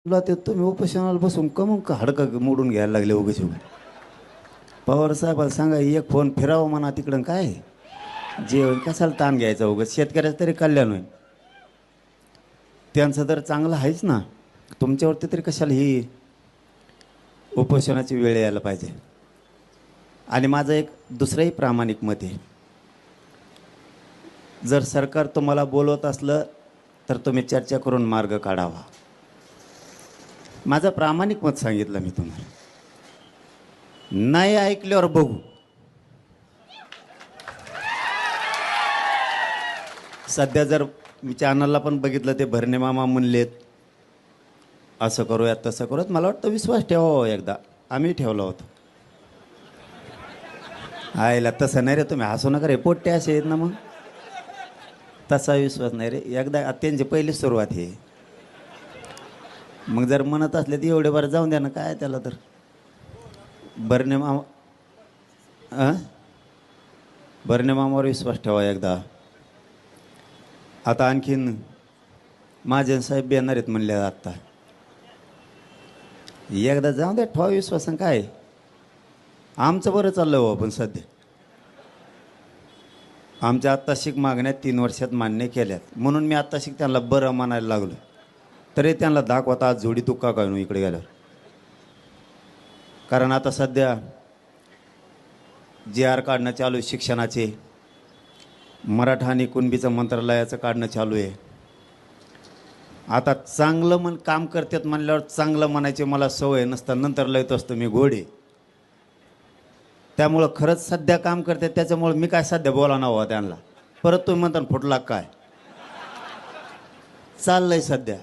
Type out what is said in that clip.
तुला ते तुम्ही उपोषणाला बसून कमून का हाडकं मोडून घ्यायला लागले उगाच उगा. पवार साहेबाला सांगा एक फोन फिरावं म्हणा तिकडं काय जेवण कशाला ताण घ्यायचा उगाच शेतकऱ्याचं तरी कल्याण होईल. त्यांचं तर चांगलं आहेच ना, तुमच्यावरती तरी कशाला ही उपोषणाची वेळ यायला पाहिजे. आणि माझं एक दुसरंही प्रामाणिक मत आहे, जर सरकार तुम्हाला बोलवत असलं तर तुम्ही चर्चा करून मार्ग काढावा. माझं प्रामाणिक मत सांगितलं मी तुम्हाला. नाही ऐकल्यावर बघू. सध्या जर मी चॅनलला पण बघितलं ते भरणे मामा म्हणलेत असं करूयात तसं करूयात, मला वाटतं विश्वास ठेवावा एकदा. आम्ही ठेवला होता. आयला तसं नाही रे, तुम्ही हसू नका रे, पोट्टे असे आहेत ना. मग तसा विश्वास नाही रे, एकदा त्यांची पहिली सुरुवात आहे. मग जर म्हणत असले तर एवढे बरं जाऊन द्या ना, काय त्याला. तर भरणे मामा भरणे मामावर विश्वास ठेवा एकदा. आता आणखीन महाजन साहेब येणार आहेत म्हणले आत्ता, एकदा जाऊन द्या, ठेवा विश्वास. काय आमचं बरं चाललं हो. पण सध्या आमच्या आत्ताशिक मागण्या 3 वर्षात मान्य केल्यात, म्हणून मी आत्ताशिक त्यांना बरं म्हणायला लागलो. तरी त्यांना दाखवता आज जोडी तुक्का काय इकडे गेल्यावर. कारण आता सध्या JR काढणं चालू आहे शिक्षणाचे, मराठा आणि कुणबीचं मंत्रालयाचं काढणं चालू आहे. आता चांगलं काम करतात म्हणल्यावर चांगलं म्हणायचे मला सवय नसतं, नंतर लयत असतो मी घोडे. त्यामुळं खरंच सध्या काम करतात, त्याच्यामुळं मी काय सध्या बोला नव्हा त्यांना. परत तुम्ही म्हणता फुटला काय चाललंय सध्या.